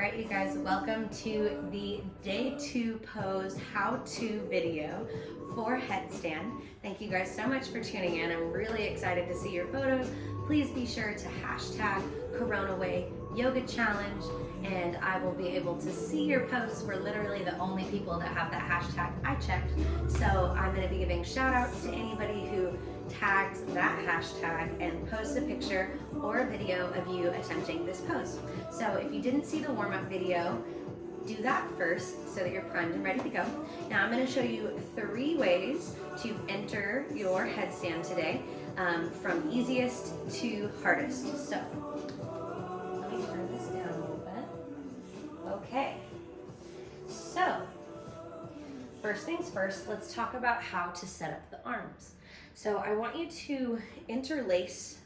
right, you guys, welcome to the day 2 pose how-to video for headstand. Thank you guys so much for tuning in. I'm really excited to see your photos. Please be sure to hashtag CORONAWAY yoga challenge, and I will be able to see your posts. We're literally the only people that have that hashtag, I checked. So I'm going to be giving shout outs to anybody who tags that hashtag and posts a picture or a video of you attempting this pose. So if you didn't see the warm-up video, do that first so that you're primed and ready to go. Now I'm going to show you 3 ways to enter your headstand today, from easiest to hardest. So let me turn this down a little bit. Okay, so first things first, let's talk about how to set up the arms. So I want you to interlace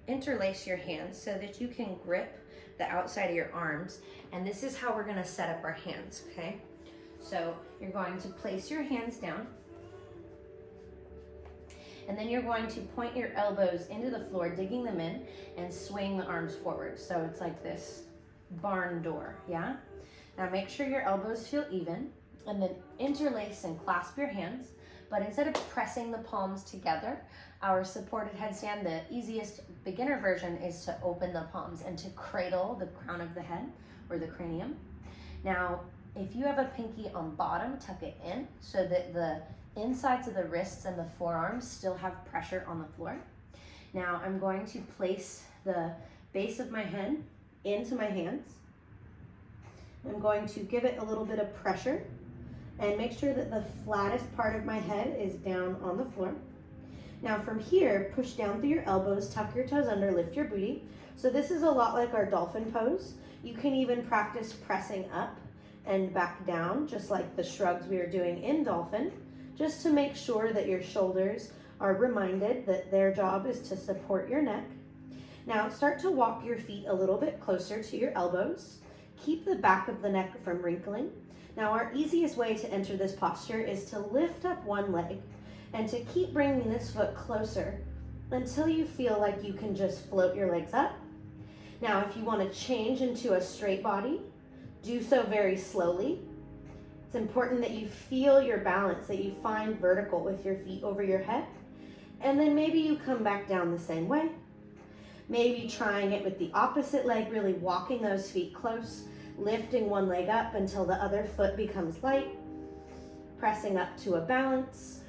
your hands so that you can grip the outside of your arms, and this is how we're going to set up our hands, okay? So you're going to place your hands down, and then you're going to point your elbows into the floor, digging them in, and swing the arms forward. So it's like this barn door, yeah? Now make sure your elbows feel even, and then interlace and clasp your hands. But instead of pressing the palms together, our supported headstand, the easiest beginner version is to open the palms and to cradle the crown of the head or the cranium. Now, if you have a pinky on bottom, tuck it in so that the insides of the wrists and the forearms still have pressure on the floor. Now, I'm going to place the base of my head into my hands. I'm going to give it a little bit of pressure and make sure that the flattest part of my head is down on the floor. Now from here, push down through your elbows, tuck your toes under, lift your booty. So this is a lot like our dolphin pose. You can even practice pressing up and back down, just like the shrugs we were doing in dolphin, just to make sure that your shoulders are reminded that their job is to support your neck. Now start to walk your feet a little bit closer to your elbows. Keep the back of the neck from wrinkling. Now our easiest way to enter this posture is to lift up one leg and to keep bringing this foot closer until you feel like you can just float your legs up. Now if you want to change into a straight body, do so very slowly. It's important that you feel your balance, that you find vertical with your feet over your head, and then maybe you come back down the same way. Maybe trying it with the opposite leg, really walking those feet close, lifting one leg up until the other foot becomes light, pressing up to a balance.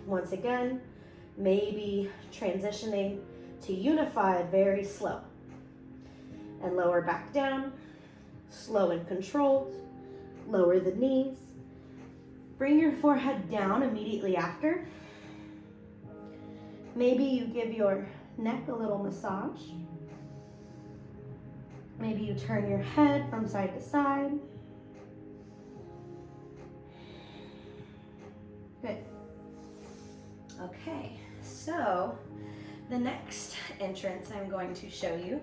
Once again, maybe transitioning to unified very slow. And lower back down, slow and controlled. Lower the knees. Bring your forehead down immediately after. Maybe you give your neck a little massage. Maybe you turn your head from side to side. Good. Okay, so the next entrance I'm going to show you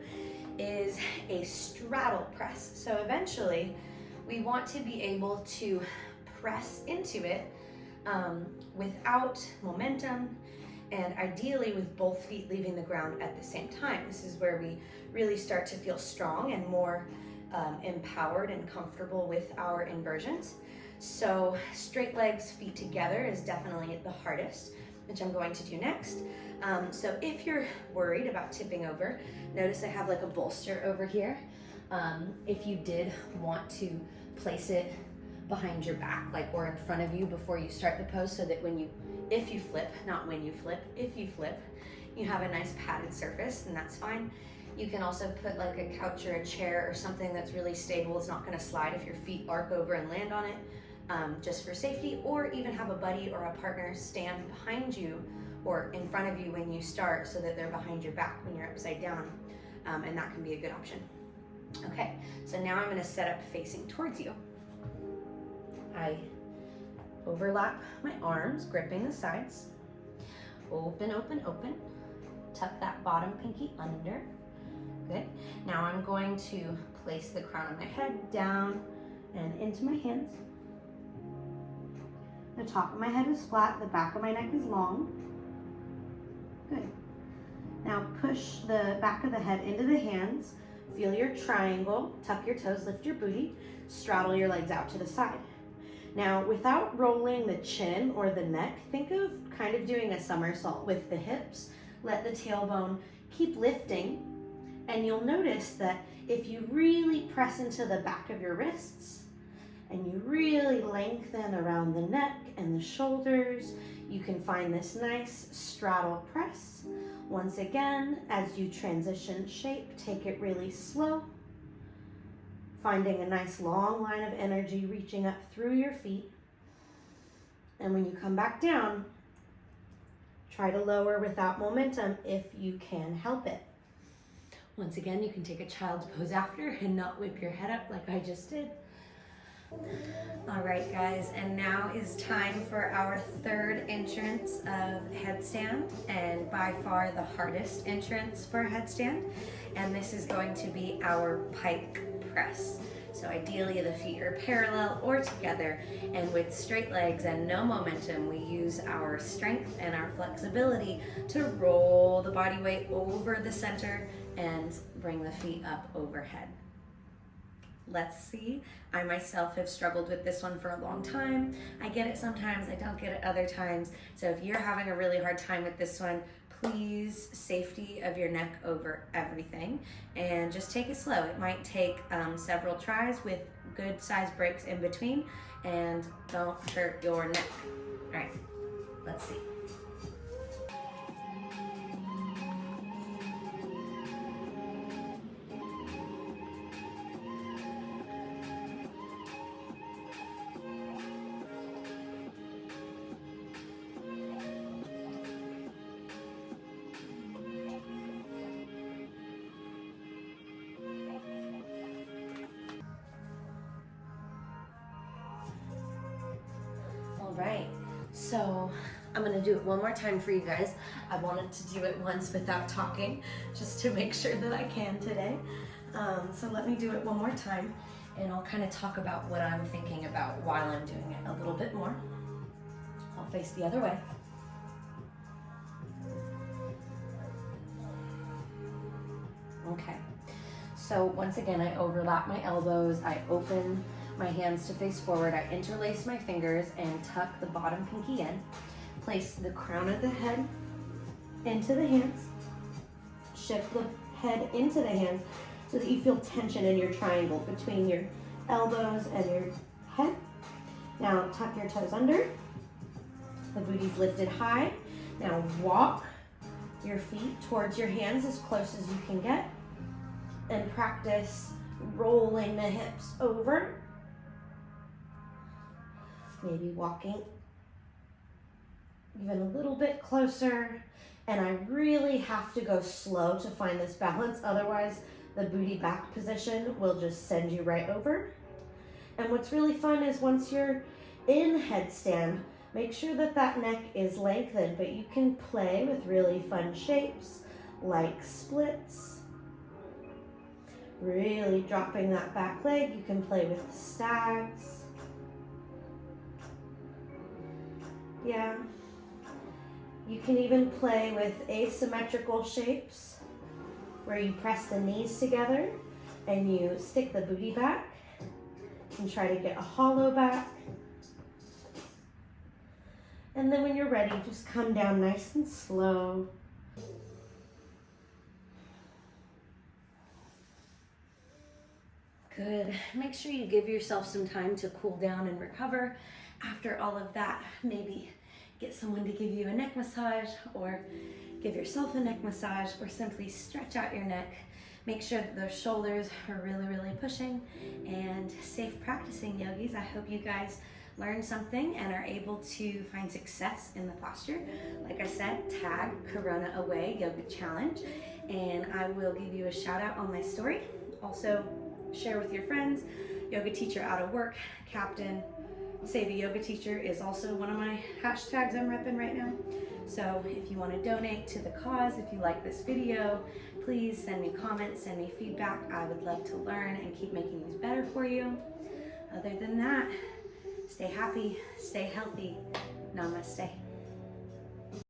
is a straddle press. So eventually we want to be able to press into it without momentum, and ideally with both feet leaving the ground at the same time. This is where we really start to feel strong and more empowered and comfortable with our inversions. So straight legs, feet together is definitely the hardest, which I'm going to do next. So if you're worried about tipping over, notice I have like a bolster over here. If you did want to place it behind your back, like, or in front of you before you start the pose, so that if you flip, not when you flip, if you flip, you have a nice padded surface, and that's fine. You can also put like a couch or a chair or something that's really stable. It's not gonna slide if your feet arc over and land on it, just for safety, or even have a buddy or a partner stand behind you or in front of you when you start, so that they're behind your back when you're upside down, and that can be a good option. Okay, so now I'm gonna set up facing towards you. I overlap my arms, gripping the sides. Open, open, open. Tuck that bottom pinky under. Good. Now I'm going to place the crown of my head down and into my hands. The top of my head is flat, the back of my neck is long. Good. Now push the back of the head into the hands, Feel your triangle, tuck your toes, lift your booty, straddle your legs out to the side. Now, without rolling the chin or the neck, think of kind of doing a somersault with the hips. Let the tailbone keep lifting, and you'll notice that if you really press into the back of your wrists and you really lengthen around the neck and the shoulders, you can find this nice straddle press. Once again, as you transition shape, take it really slow, finding a nice long line of energy reaching up through your feet. And when you come back down, try to lower without momentum if you can help it. Once again, you can take a child's pose after and not whip your head up like I just did. All right, guys, and now is time for our third entrance of headstand, and by far the hardest entrance for headstand. And this is going to be our pike press. So ideally the feet are parallel or together, and with straight legs and no momentum, we use our strength and our flexibility to roll the body weight over the center and bring the feet up overhead. Let's see. I myself have struggled with this one for a long time. I get it sometimes, I don't get it other times. So if you're having a really hard time with this one, please safety of your neck over everything, and just take it slow. It might take several tries with good size breaks in between, and don't hurt your neck. All right, let's see. Right, so I'm gonna do it one more time for you guys. I wanted to do it once without talking, just to make sure that I can today. So let me do it one more time, and I'll kind of talk about what I'm thinking about while I'm doing it a little bit more. I'll face the other way. Okay, so once again, I overlap my elbows, I open my hands to face forward, I interlace my fingers and tuck the bottom pinky in. Place the crown of the head into the hands. Shift the head into the hands so that you feel tension in your triangle between your elbows and your head. Now tuck your toes under. The booty's lifted high. Now walk your feet towards your hands as close as you can get, and practice rolling the hips over. Maybe walking even a little bit closer, and I really have to go slow to find this balance, otherwise the booty back position will just send you right over. And what's really fun is once you're in headstand, make sure that that neck is lengthened, but you can play with really fun shapes like splits. Really dropping that back leg, you can play with stags. Yeah, you can even play with asymmetrical shapes where you press the knees together and you stick the booty back and try to get a hollow back. And then when you're ready, just come down nice and slow. Good. Make sure you give yourself some time to cool down and recover. After all of that, maybe get someone to give you a neck massage, or give yourself a neck massage, or simply stretch out your neck. Make sure that those shoulders are really pushing, and safe practicing, yogis. I hope you guys learned something and are able to find success in the posture. Like I said, tag CORONAWAY Yoga Challenge, and I will give you a shout out on my story. Also, share with your friends. Yoga teacher out of work, captain, Save a Yoga Teacher is also one of my hashtags I'm repping right now. So if you want to donate to the cause, if you like this video, please send me comments, send me feedback. I would love to learn and keep making these better for you. Other than that, stay happy, stay healthy. Namaste.